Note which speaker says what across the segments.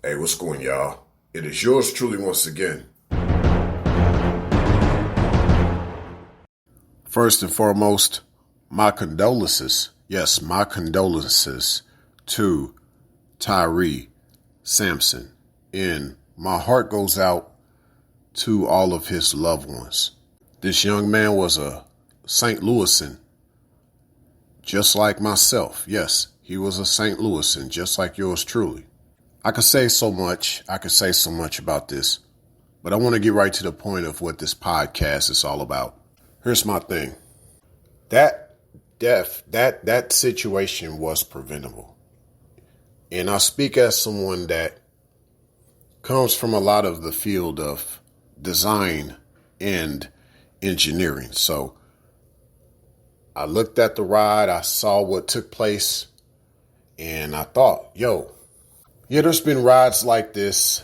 Speaker 1: Hey, what's going, y'all? It is yours truly once again. First and foremost, my condolences. Yes, my condolences to Tyre, Sampson. And my heart goes out to all of his loved ones. This young man was a St. Louisan, just like myself. Yes, he was a St. Louisan, just like yours truly. I could say so much. I could say so much about this, but I want to get right to the point of what this podcast is all about. Here's my thing. That that situation was preventable. And I speak as someone that comes from a lot of the field of design and engineering. So I looked at the ride, I saw what took place, and I thought, yeah, there's been rides like this,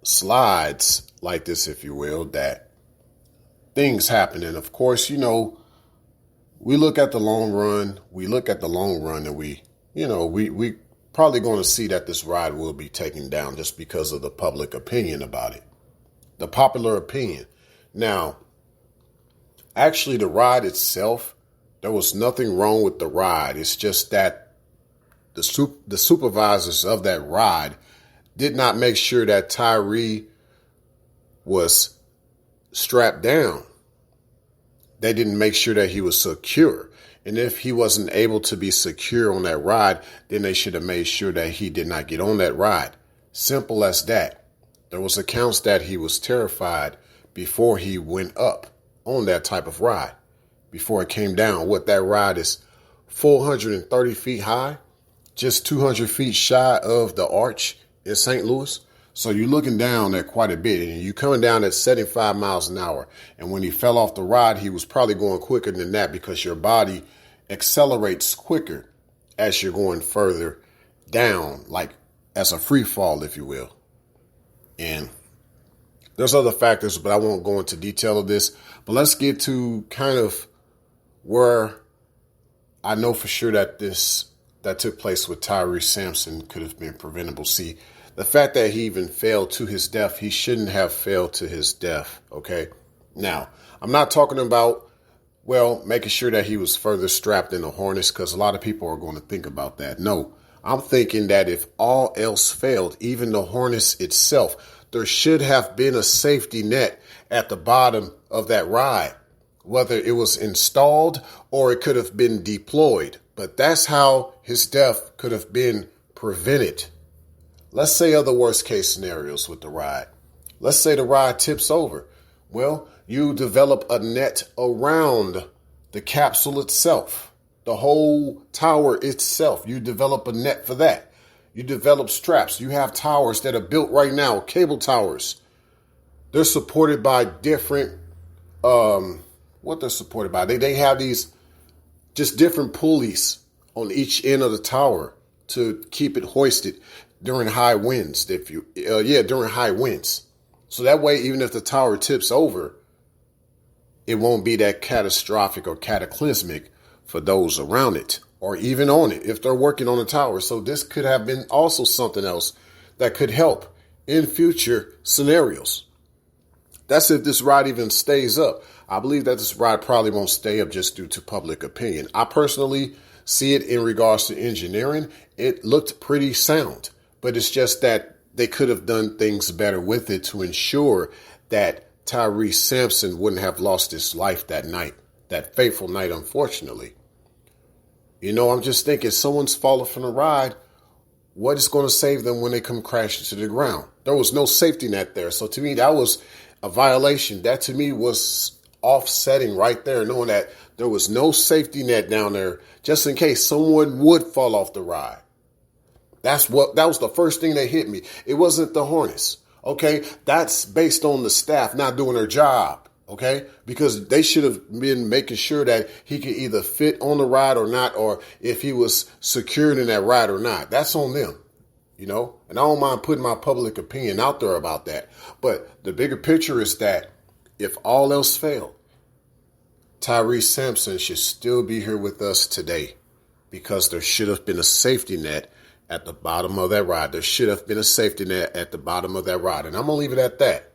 Speaker 1: slides like this, if you will, that things happen. And of course, we look at the long run, and we probably going to see that this ride will be taken down just because of the public opinion about it, the popular opinion. Now, actually, the ride itself, there was nothing wrong with the ride. It's just that the supervisors of that ride did not make sure that Tyre was strapped down. They didn't make sure that he was secure. And if he wasn't able to be secure on that ride, then they should have made sure that he did not get on that ride. Simple as that. There was accounts that he was terrified before he went up on that type of ride, before it came down. What that ride is 430 feet high, just 200 feet shy of the arch in St. Louis. So you're looking down at quite a bit, and you're coming down at 75 miles an hour. And when he fell off the ride, he was probably going quicker than that because your body accelerates quicker as you're going further down, like as a free fall, if you will. And there's other factors, but I won't go into detail of this. But let's get to kind of where I know for sure that that took place with Tyre Sampson could have been preventable. See, the fact that he even fell to his death, he shouldn't have fell to his death, okay? Now, I'm not talking about, making sure that he was further strapped in the harness, because a lot of people are going to think about that. No, I'm thinking that if all else failed, even the harness itself, there should have been a safety net at the bottom of that ride, whether it was installed or it could have been deployed. But that's how his death could have been prevented. Let's say other worst case scenarios with the ride. Let's say the ride tips over. Well, you develop a net around the capsule itself, the whole tower itself. You develop a net for that. You develop straps. You have towers that are built right now, cable towers. They're supported by different, what they're supported by. They have these just different pulleys on each end of the tower to keep it hoisted during high winds. During high winds. So that way, even if the tower tips over, it won't be that catastrophic or cataclysmic for those around it or even on it if they're working on the tower. So this could have been also something else that could help in future scenarios. That's if this ride even stays up. I believe that this ride probably won't stay up just due to public opinion. I personally see it in regards to engineering. It looked pretty sound, but it's just that they could have done things better with it to ensure that Tyre Sampson wouldn't have lost his life that night, that fateful night, unfortunately. I'm just thinking, someone's falling from the ride. What is going to save them when they come crashing to the ground? There was no safety net there. So to me, that was a violation. That to me was offsetting right there, knowing that there was no safety net down there just in case someone would fall off the ride. That was the first thing that hit me. It wasn't the harness. Okay. That's based on the staff not doing their job. Okay. Because they should have been making sure that he could either fit on the ride or not, or if he was secured in that ride or not. That's on them. And I don't mind putting my public opinion out there about that. But the bigger picture is that if all else failed, Tyre Sampson should still be here with us today because there should have been a safety net at the bottom of that rod. There should have been a safety net at the bottom of that rod. And I'm going to leave it at that.